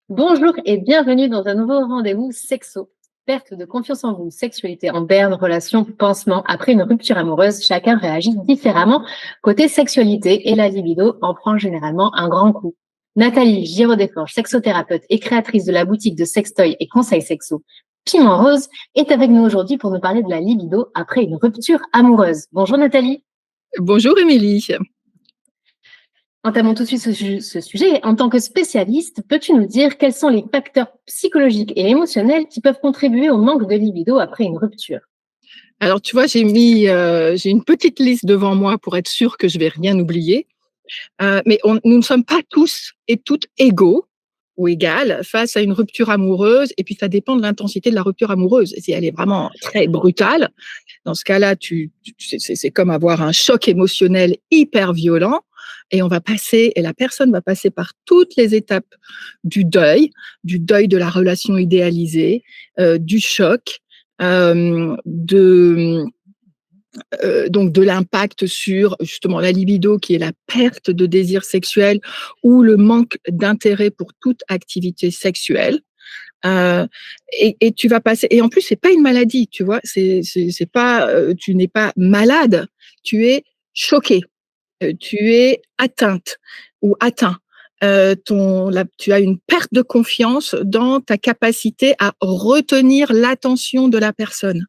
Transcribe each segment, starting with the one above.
Bonjour et bienvenue dans un nouveau rendez-vous sexo. Perte de confiance en vous, sexualité en berne, relation, pansement. Après une rupture amoureuse, chacun réagit différemment. Côté sexualité et la libido en prend généralement un grand coup. Nathalie Giraud-Desforges, sexothérapeute et créatrice de la boutique de sextoys et conseils sexo Piment Rose, est avec nous aujourd'hui pour nous parler de la libido après une rupture amoureuse. Bonjour Nathalie. Bonjour Émilie. Entamons tout de suite ce sujet. En tant que spécialiste, peux-tu nous dire quels sont les facteurs psychologiques et émotionnels qui peuvent contribuer au manque de libido après une rupture? Alors tu vois, j'ai une petite liste devant moi pour être sûre que je vais rien oublier. Mais nous ne sommes pas tous et toutes égaux ou égales face à une rupture amoureuse et puis ça dépend de l'intensité de la rupture amoureuse. Si elle est vraiment très brutale, dans ce cas-là, c'est comme avoir un choc émotionnel hyper violent et la personne va passer par toutes les étapes du deuil de la relation idéalisée, du choc, de donc de l'impact sur justement la libido qui est la perte de désir sexuel ou le manque d'intérêt pour toute activité sexuelle. Euh, et tu vas passer, et en plus c'est pas une maladie, tu vois, c'est pas, tu n'es pas malade, tu es choqué, tu es atteinte ou atteint. Tu as une perte de confiance dans ta capacité à retenir l'attention de la personne.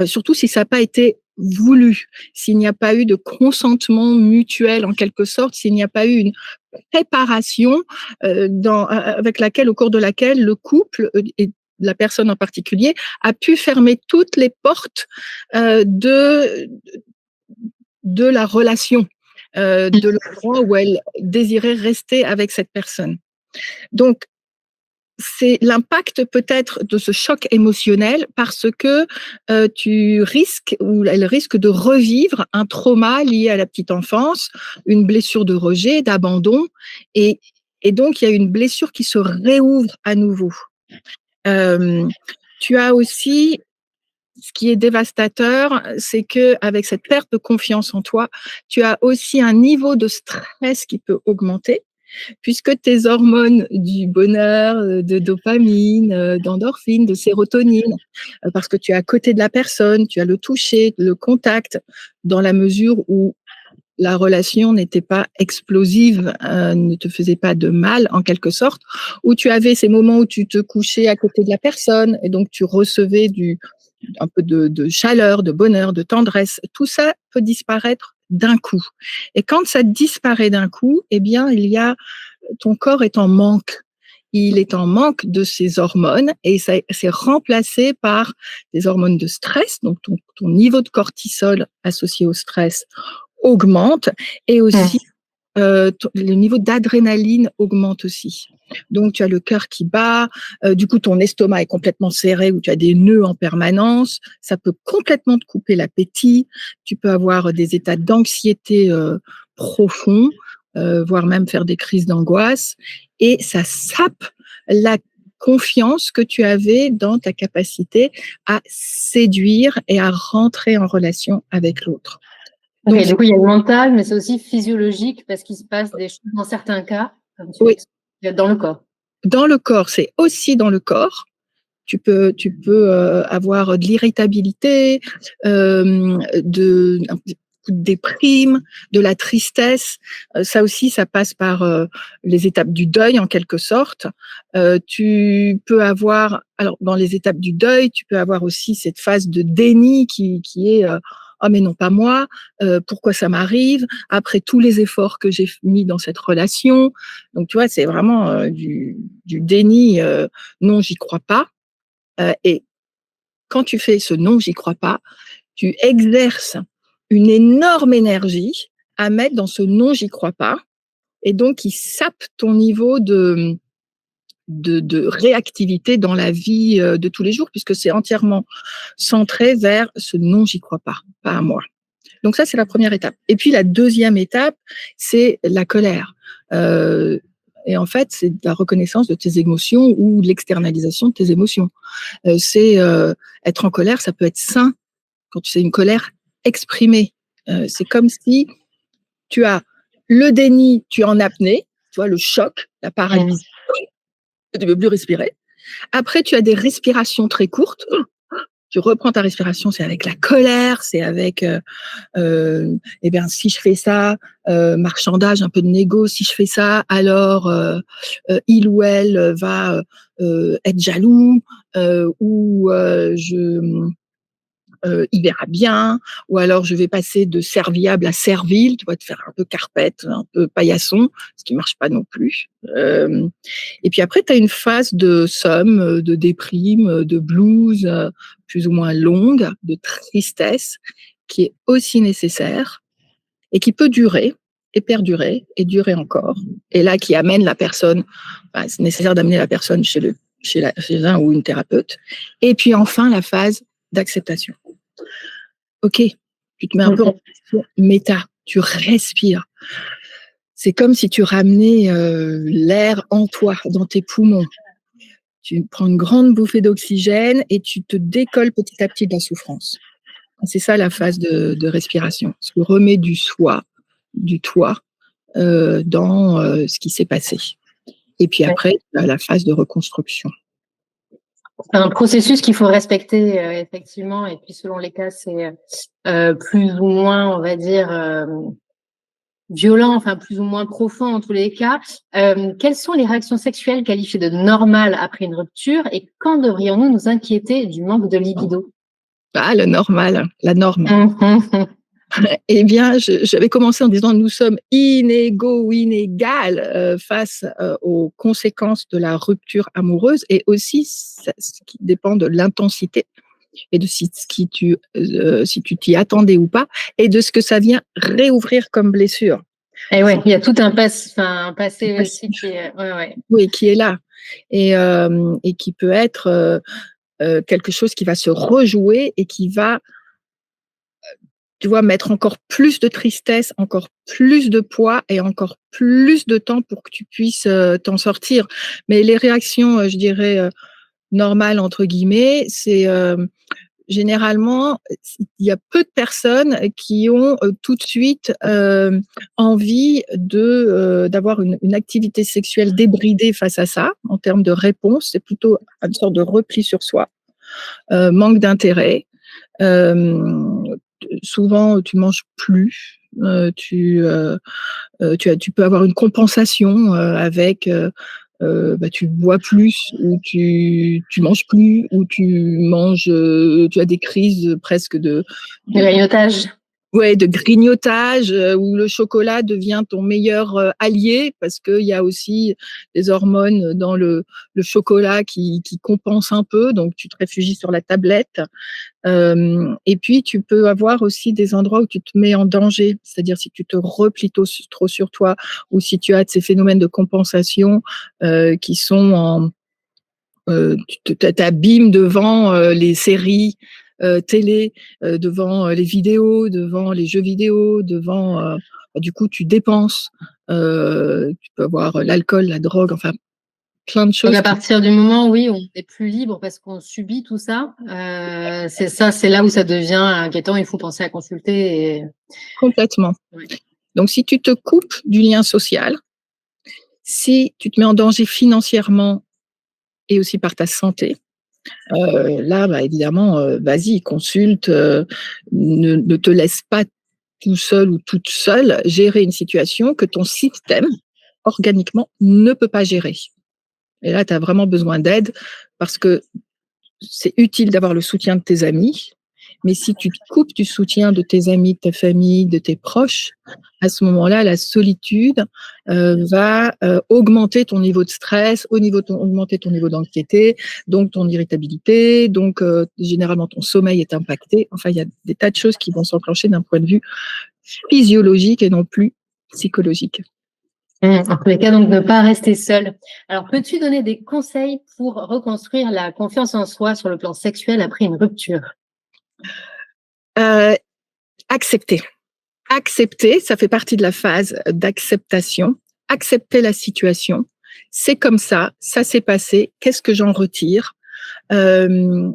Surtout si ça n'a pas été voulu, s'il n'y a pas eu de consentement mutuel en quelque sorte, s'il n'y a pas eu une préparation au cours de laquelle le couple et la personne en particulier a pu fermer toutes les portes de la relation, de l'endroit où elle désirait rester avec cette personne. Donc, c'est l'impact peut-être de ce choc émotionnel parce que tu risques ou elle risque de revivre un trauma lié à la petite enfance, une blessure de rejet, d'abandon, et, et donc il y a une blessure qui se réouvre à nouveau. Euh, Tu as aussi, ce qui est dévastateur, c'est que avec cette perte de confiance en toi, tu as aussi un niveau de stress qui peut augmenter puisque tes hormones du bonheur, de dopamine, d'endorphine, de sérotonine, parce que tu es à côté de la personne, tu as le toucher, le contact, dans la mesure où la relation n'était pas explosive, ne te faisait pas de mal en quelque sorte, où tu avais ces moments où tu te couchais à côté de la personne et donc tu recevais un peu de chaleur, de bonheur, de tendresse. Tout ça peut disparaître d'un coup. Et quand ça disparaît d'un coup, eh bien, ton corps est en manque. Il est en manque de ses hormones et ça c'est remplacé par des hormones de stress. Donc, ton niveau de cortisol associé au stress augmente et aussi le niveau d'adrénaline augmente aussi. Donc, tu as le cœur qui bat, du coup, ton estomac est complètement serré ou tu as des nœuds en permanence. Ça peut complètement te couper l'appétit. Tu peux avoir des états d'anxiété profonds, voire même faire des crises d'angoisse. Et ça sape la confiance que tu avais dans ta capacité à séduire et à rentrer en relation avec l'autre. Ok, Donc, du coup, il y a le mental, mais c'est aussi physiologique parce qu'il se passe des choses dans certains cas, comme tu oui, l'expliques, dans le corps. dans le corps, c'est aussi dans le corps. Tu peux avoir de l'irritabilité, un coup de déprime, de la tristesse. Ça aussi, ça passe par les étapes du deuil en quelque sorte. Tu peux avoir, alors dans les étapes du deuil, tu peux avoir aussi cette phase de déni qui est oh mais non pas moi, pourquoi ça m'arrive après tous les efforts que j'ai mis dans cette relation. Donc tu vois, c'est vraiment du déni. Non, j'y crois pas. Et quand tu fais ce non, j'y crois pas, tu exerces une énorme énergie à mettre dans ce non, j'y crois pas, et donc qui sape ton niveau de réactivité dans la vie de tous les jours, puisque c'est entièrement centré vers ce non, j'y crois pas, pas à moi. Donc ça, c'est la première étape. Et puis la deuxième étape, c'est la colère. Euh, et en fait, c'est la reconnaissance de tes émotions ou l'externalisation de tes émotions. C'est être en colère, ça peut être sain quand c'est une colère exprimée. C'est comme si tu as le déni, tu es en apnée, tu vois, le choc, la paralysie. tu peux plus respirer. Après, tu as des respirations très courtes. Tu reprends ta respiration, c'est avec la colère, c'est avec, eh bien, si je fais ça, marchandage, un peu de négo, si je fais ça, alors il ou elle va être jaloux, ou il verra bien, ou alors je vais passer de serviable à servile, tu vois, te faire un peu carpette, un peu paillasson, ce qui marche pas non plus. Et puis après, tu as une phase de somme, de déprime, de blues, plus ou moins longue, de tristesse, qui est aussi nécessaire et qui peut durer et durer encore. Et là, qui amène la personne, enfin, c'est nécessaire d'amener la personne chez un ou une thérapeute. Et puis enfin, la phase d'acceptation. Ok, tu te mets un peu en position méta, tu respires. C'est comme si tu ramenais l'air en toi, dans tes poumons. Tu prends une grande bouffée d'oxygène et tu te décolles petit à petit de la souffrance. C'est ça la phase de respiration. Tu remets du soi, du toi, dans ce qui s'est passé. Et puis après, la phase de reconstruction. C'est un processus qu'il faut respecter, effectivement. Et puis, selon les cas, c'est plus ou moins, on va dire, violent, enfin plus ou moins profond en tous les cas. Quelles sont les réactions sexuelles qualifiées de normales après une rupture et quand devrions-nous nous inquiéter du manque de libido? Ah, le normal, la norme. Eh bien, j'avais commencé en disant nous sommes inégaux ou inégales face aux conséquences de la rupture amoureuse et aussi ce qui dépend de l'intensité et de si tu t'y attendais ou pas et de ce que ça vient réouvrir comme blessure. Et ouais, il y a tout un passé aussi qui est, oui, qui est là et qui peut être quelque chose qui va se rejouer et qui va, tu vois, mettre encore plus de tristesse, encore plus de poids et encore plus de temps pour que tu puisses t'en sortir. Mais les réactions, je dirais, normales, entre guillemets, c'est généralement, il y a peu de personnes qui ont tout de suite envie d'avoir une activité sexuelle débridée face à ça, en termes de réponse. C'est plutôt une sorte de repli sur soi, manque d'intérêt. Souvent, tu manges plus. Tu peux avoir une compensation avec tu bois plus ou tu manges plus ou tu as des crises presque de grignotage. Ouais, de grignotage, où le chocolat devient ton meilleur allié parce qu'il y a aussi des hormones dans le chocolat qui compensent un peu, donc tu te réfugies sur la tablette. Et puis tu peux avoir aussi des endroits où tu te mets en danger, c'est-à-dire si tu te replies trop sur toi ou si tu as ces phénomènes de compensation qui sont tu t'abîmes devant les séries télé, devant les vidéos, devant les jeux vidéo, devant du coup tu dépenses, tu peux avoir l'alcool, la drogue, enfin plein de choses. Donc à partir du moment où oui, on est plus libre parce qu'on subit tout ça, c'est là où ça devient inquiétant. Il faut penser à consulter. Complètement. Oui. Donc si tu te coupes du lien social, si tu te mets en danger financièrement et aussi par ta santé, là, évidemment, vas-y, consulte, ne te laisse pas tout seul ou toute seule gérer une situation que ton système, organiquement, ne peut pas gérer. Et là, tu as vraiment besoin d'aide parce que c'est utile d'avoir le soutien de tes amis, mais si tu te coupes du soutien de tes amis, de ta famille, de tes proches, à ce moment-là, la solitude va augmenter ton niveau de stress, augmenter ton niveau d'anxiété, donc ton irritabilité, donc généralement ton sommeil est impacté. Enfin, il y a des tas de choses qui vont s'enclencher d'un point de vue physiologique et non plus psychologique. En tous les cas, donc ne pas rester seul. Alors, peux-tu donner des conseils pour reconstruire la confiance en soi sur le plan sexuel après une rupture? Accepter. Accepter, ça fait partie de la phase d'acceptation. Accepter la situation. C'est comme ça s'est passé. Qu'est-ce que j'en retire? Quelles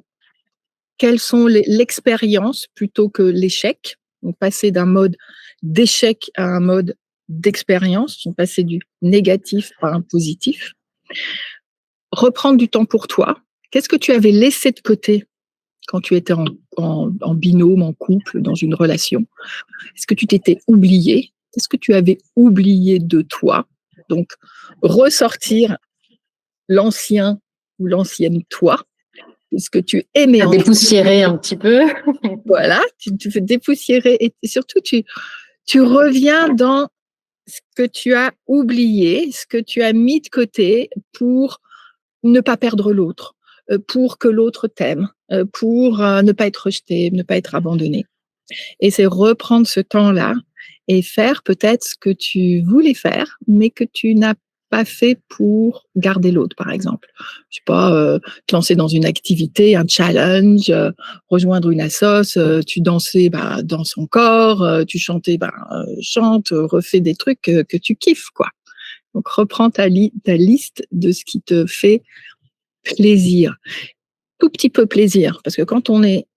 sont l'expérience plutôt que l'échec? Donc, passer d'un mode d'échec à un mode d'expérience, passer du négatif à un positif. reprendre du temps pour toi. Qu'est-ce que tu avais laissé de côté quand tu étais en binôme, en couple, dans une relation? Est-ce que tu t'étais oublié? Qu'est-ce que tu avais oublié de toi? Donc, ressortir l'ancien ou l'ancienne toi, ce que tu aimais À en toi. dépoussiérer un petit peu. Voilà, tu fais dépoussiérer et surtout tu reviens dans ce que tu as oublié, ce que tu as mis de côté pour ne pas perdre l'autre, pour que l'autre t'aime, pour ne pas être rejeté, ne pas être abandonné. Et c'est reprendre ce temps-là et faire peut-être ce que tu voulais faire, mais que tu n'as pas fait pour garder l'autre, par exemple. Je sais pas, te lancer dans une activité, un challenge, rejoindre une assoce, tu dansais, dans son corps, tu chantais, chante, refais des trucs que tu kiffes, quoi. Donc, reprends ta liste de ce qui te fait plaisir. Tout petit peu plaisir, parce que quand on est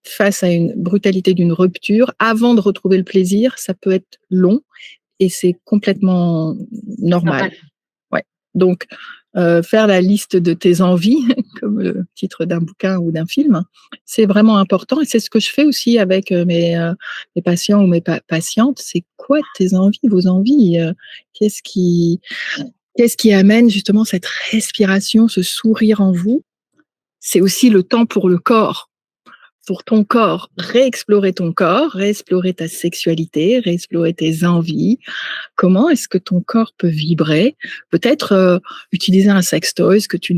face à une brutalité d'une rupture, avant de retrouver le plaisir, ça peut être long et c'est complètement normal. Ouais. Donc, faire la liste de tes envies, comme le titre d'un bouquin ou d'un film, c'est vraiment important et c'est ce que je fais aussi avec mes patients ou mes patientes. C'est quoi tes envies, vos envies? Qu'est-ce qui, qu'est-ce qui amène justement cette respiration, ce sourire en vous? C'est aussi le temps pour le corps, pour ton corps, réexplorer ton corps, réexplorer ta sexualité, réexplorer tes envies. Comment est-ce que ton corps peut vibrer? Peut-être utiliser un sextoy que tu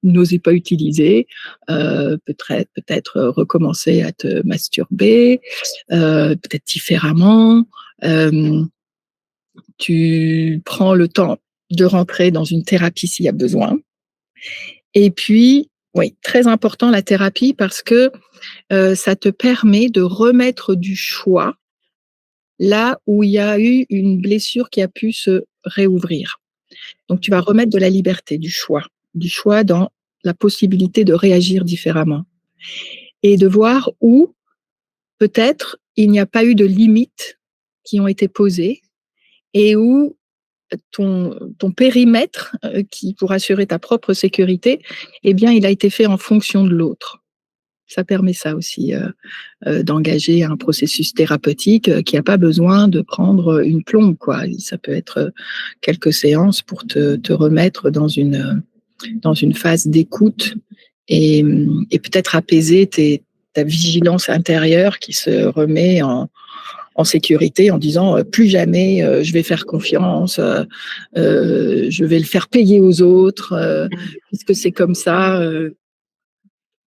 n'osais pas utiliser, peut-être recommencer à te masturber, peut-être différemment. Tu prends le temps de rentrer dans une thérapie s'il y a besoin. Et puis, oui, très important la thérapie parce que ça te permet de remettre du choix là où il y a eu une blessure qui a pu se réouvrir. Donc tu vas remettre de la liberté, du choix dans la possibilité de réagir différemment et de voir où peut-être il n'y a pas eu de limites qui ont été posées et où ton périmètre qui pour assurer ta propre sécurité, eh bien, il a été fait en fonction de l'autre. Ça permet ça aussi, d'engager un processus thérapeutique qui n'a pas besoin de prendre une plombe, quoi. Ça peut être quelques séances pour te remettre dans une phase d'écoute et peut-être apaiser ta vigilance intérieure qui se remet en sécurité en disant plus jamais je vais faire confiance, je vais le faire payer aux autres, puisque c'est comme ça.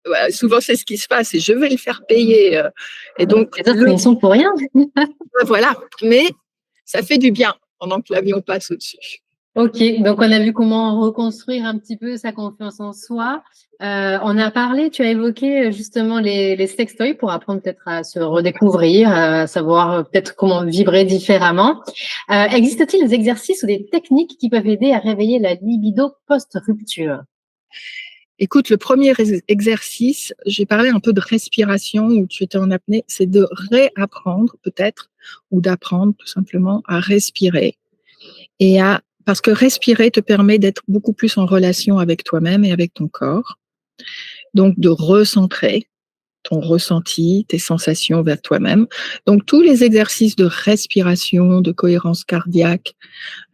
Voilà, souvent c'est ce qui se passe et je vais le faire payer. Et donc Les autres, ils sont pour rien. voilà, mais ça fait du bien pendant que l'avion passe au-dessus. Ok, donc on a vu comment reconstruire un petit peu sa confiance en soi. On a parlé, tu as évoqué justement les sextoys pour apprendre peut-être à se redécouvrir, à savoir peut-être comment vibrer différemment. Existe-t-il des exercices ou des techniques qui peuvent aider à réveiller la libido post-rupture? Écoute, le premier exercice, j'ai parlé un peu de respiration où tu étais en apnée, c'est de réapprendre peut-être ou d'apprendre tout simplement à respirer parce que respirer te permet d'être beaucoup plus en relation avec toi-même et avec ton corps. Donc de recentrer ton ressenti, tes sensations vers toi-même. Donc tous les exercices de respiration, de cohérence cardiaque,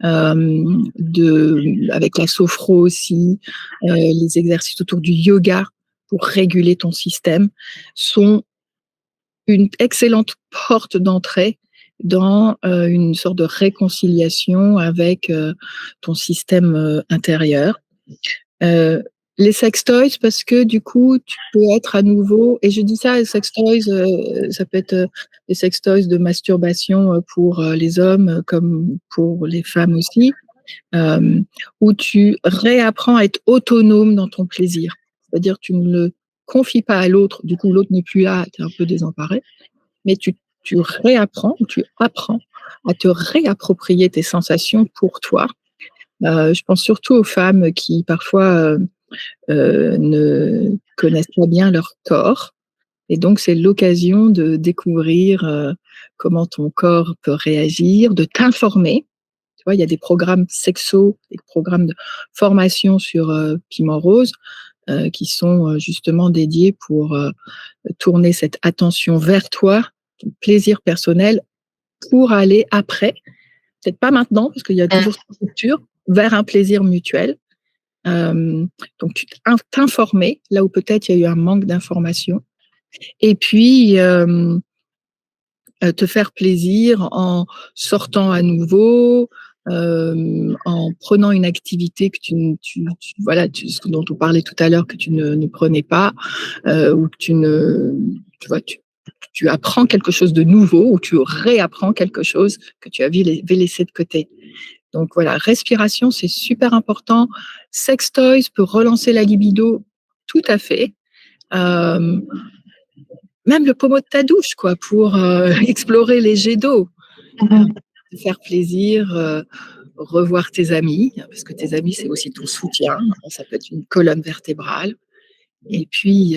avec la sophro aussi, les exercices autour du yoga pour réguler ton système sont une excellente porte d'entrée dans une sorte de réconciliation avec ton système intérieur. Les sextoys, parce que du coup, tu peux être à nouveau, et je dis ça, les sextoys, ça peut être des sextoys de masturbation pour les hommes comme pour les femmes aussi, où tu réapprends à être autonome dans ton plaisir. C'est-à-dire tu ne le confies pas à l'autre, du coup l'autre n'est plus là, tu es un peu désemparé, mais tu réapprends, tu apprends à te réapproprier tes sensations pour toi. Je pense surtout aux femmes qui parfois ne connaissent pas bien leur corps. Et donc, c'est l'occasion de découvrir comment ton corps peut réagir, de t'informer Tu vois, il y a des programmes sexo, des programmes de formation sur Piment Rose qui sont justement dédiés pour tourner cette attention vers toi, ton plaisir personnel, pour aller après, peut-être pas maintenant, parce qu'il y a toujours cette rupture, vers un plaisir mutuel. Donc, t'informer là où peut-être il y a eu un manque d'information. Et puis, te faire plaisir en sortant à nouveau, en prenant une activité que voilà, dont on parlait tout à l'heure, que tu ne prenais pas, ou que tu vois, tu apprends quelque chose de nouveau ou tu réapprends quelque chose que tu avais laissé de côté. Donc voilà, respiration, c'est super important. Sex toys peut relancer la libido, tout à fait. Même le pommeau de ta douche, quoi, pour explorer les jets d'eau, te faire plaisir, revoir tes amis, parce que tes amis, c'est aussi ton soutien. Ça peut être une colonne vertébrale. Et puis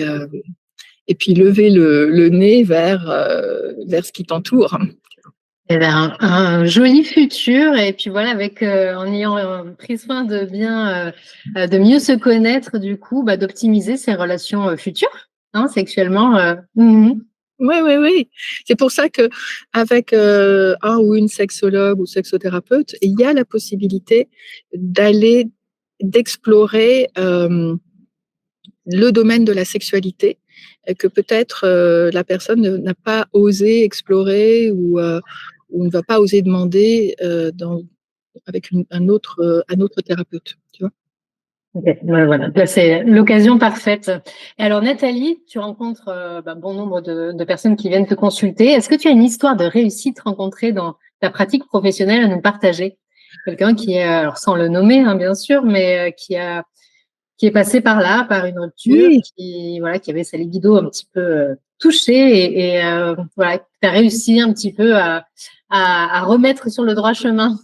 lever le nez vers ce qui t'entoure. Eh ben, un joli futur et puis voilà avec en ayant pris soin de bien de mieux se connaître du coup d'optimiser ses relations futures hein, sexuellement. Oui, oui, oui. C'est pour ça que avec un ou une sexologue ou sexothérapeute, il y a la possibilité d'explorer le domaine de la sexualité que peut-être la personne n'a pas osé explorer ou ne va pas oser demander avec un autre thérapeute. Tu vois. Okay. Voilà, là, c'est l'occasion parfaite. Et alors Nathalie, tu rencontres bon nombre de personnes qui viennent te consulter. Est-ce que tu as une histoire de réussite rencontrée dans ta pratique professionnelle à nous partager? Quelqu'un qui est, alors sans le nommer hein, bien sûr, mais qui est passé par là, par une rupture, Oui. qui avait sa libido un petit peu touchée et voilà, tu as réussi un petit peu à remettre sur le droit chemin.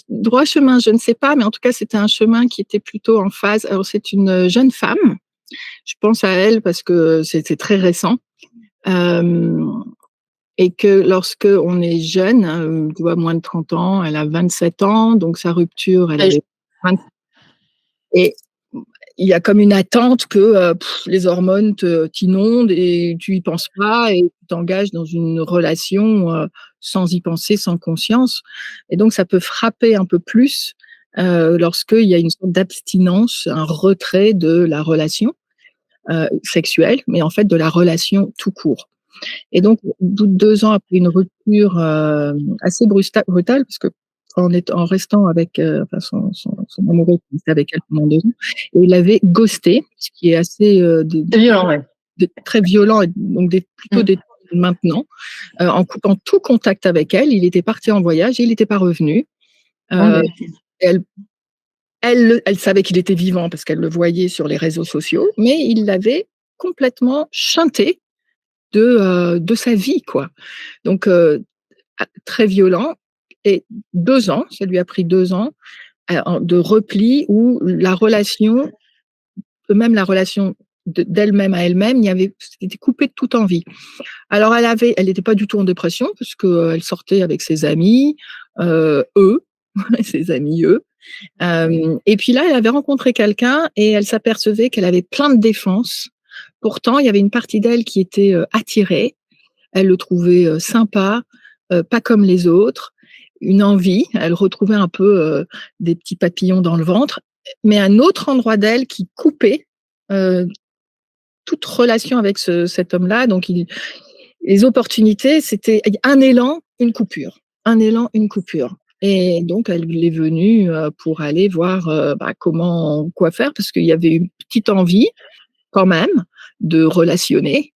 Droit chemin, je ne sais pas, mais en tout cas, c'était un chemin qui était plutôt en phase. Alors, c'est une jeune femme. Je pense à elle parce que c'est très récent. Et que lorsque on est jeune, hein, tu vois, moins de 30 ans, elle a 27 ans, donc sa rupture, elle avait 20. Et il y a comme une attente que les hormones t'inondent et tu y penses pas et tu t'engages dans une relation sans y penser, sans conscience. Et donc ça peut frapper un peu plus lorsqu'il y a une sorte d'abstinence, un retrait de la relation sexuelle, mais en fait de la relation tout court. Et donc, au bout de 2 ans après une rupture assez brutale, parce que en restant avec son amoureux qui était avec elle pendant 2 ans, et il l'avait ghosté, ce qui est assez C'est violent, ouais. très violent, et donc plutôt des maintenant, en coupant tout contact avec elle. Il était parti en voyage et il n'était pas revenu. Elle, elle savait qu'il était vivant parce qu'elle le voyait sur les réseaux sociaux, mais il l'avait complètement shunté de sa vie, quoi. Donc, très violent. Et 2 ans, ça lui a pris 2 ans de repli où la relation, même la relation d'elle-même à elle-même, c'était coupé de toute envie. Alors elle n'était pas du tout en dépression parce qu'elle sortait avec ses amis, eux, ses amis, eux. Et puis là, elle avait rencontré quelqu'un et elle s'apercevait qu'elle avait plein de défenses. Pourtant, il y avait une partie d'elle qui était attirée. Elle le trouvait sympa, pas comme les autres, une envie. Elle retrouvait un peu des petits papillons dans le ventre, mais un autre endroit d'elle qui coupait toute relation avec cet homme-là. Donc, les opportunités, c'était un élan, une coupure. Un élan, une coupure. Et donc, elle est venue pour aller voir quoi faire, parce qu'il y avait une petite envie, quand même, de relationner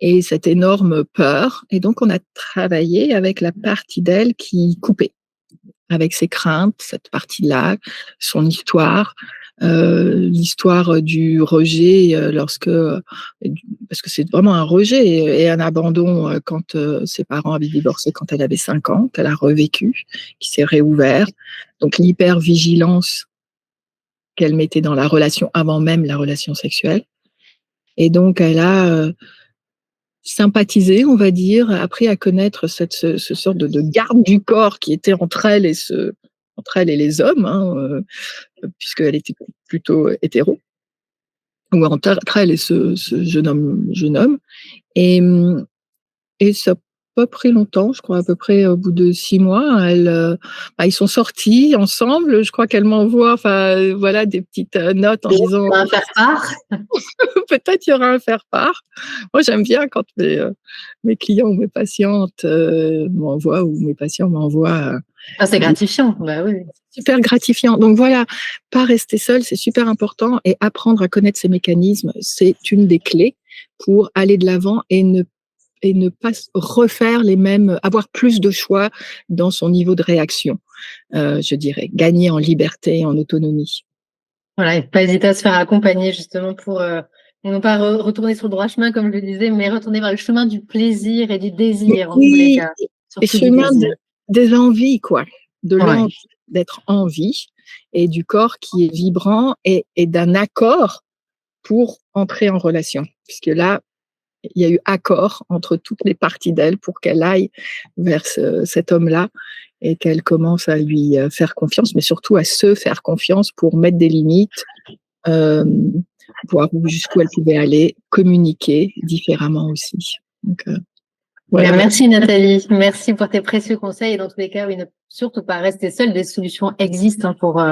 et cette énorme peur. Et donc, on a travaillé avec la partie d'elle qui coupait, avec ses craintes, cette partie-là, son histoire, l'histoire du rejet parce que c'est vraiment un rejet et un abandon quand ses parents avaient divorcé quand elle avait 5 ans, qu'elle a revécu, qui s'est réouvert. Donc, l'hypervigilance qu'elle mettait dans la relation avant même la relation sexuelle. Et donc, elle a sympathisé, on va dire, appris à connaître ce sorte de garde du corps qui était entre elle et les hommes, hein, puisqu'elle était plutôt hétéro, ou entre elle et ce jeune homme. Et, et ça n'a pas pris longtemps, je crois à peu près au bout de 6 mois, ils sont sortis ensemble. Je crois qu'elle m'envoie, voilà, des petites notes en disant On va faire part. peut-être il y aura un faire-part. Moi, j'aime bien quand mes clients ou mes patientes m'envoient, ou mes patients m'envoient. C'est gratifiant, bah oui. Super gratifiant. Donc voilà, pas rester seul, c'est super important, et apprendre à connaître ces mécanismes, c'est une des clés pour aller de l'avant et ne pas refaire les mêmes, avoir plus de choix dans son niveau de réaction, je dirais, gagner en liberté et en autonomie. Voilà, et pas hésiter à se faire accompagner justement pour non pas retourner sur le droit chemin, comme je le disais, mais retourner vers le chemin du plaisir et du désir, en tous les cas. Et Surtout du chemin désir. des envies, quoi, de Ouais. l'envie, d'être en vie, et du corps qui est vibrant, et d'un accord pour entrer en relation. Puisque là, il y a eu accord entre toutes les parties d'elle pour qu'elle aille vers cet homme-là, et qu'elle commence à lui faire confiance, mais surtout à se faire confiance pour mettre des limites, voir jusqu'où elle pouvait aller, communiquer différemment aussi. Donc, voilà. Merci Nathalie, merci pour tes précieux conseils, et dans tous les cas, oui, ne surtout pas rester seule, des solutions existent pour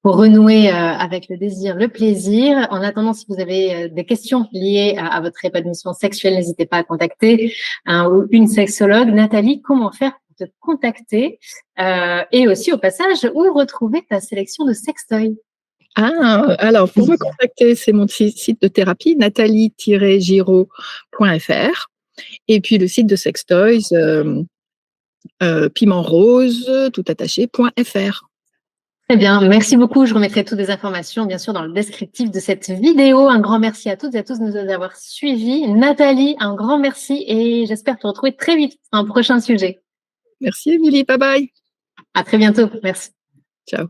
renouer avec le désir, le plaisir. En attendant, si vous avez des questions liées à votre épanouissement sexuel, n'hésitez pas à contacter ou une sexologue. Nathalie, comment faire pour te contacter et aussi au passage, où retrouver ta sélection de sextoys? Alors, pour me contacter, c'est mon site de thérapie, nathalie-giraud.fr, et puis le site de Sextoys, piment rose, tout attaché.fr. Très bien, merci beaucoup. Je remettrai toutes les informations, bien sûr, dans le descriptif de cette vidéo. Un grand merci à toutes et à tous de nous avoir suivis. Nathalie, un grand merci, et j'espère te retrouver très vite pour un prochain sujet. Merci, Émilie. Bye bye. À très bientôt. Merci. Ciao.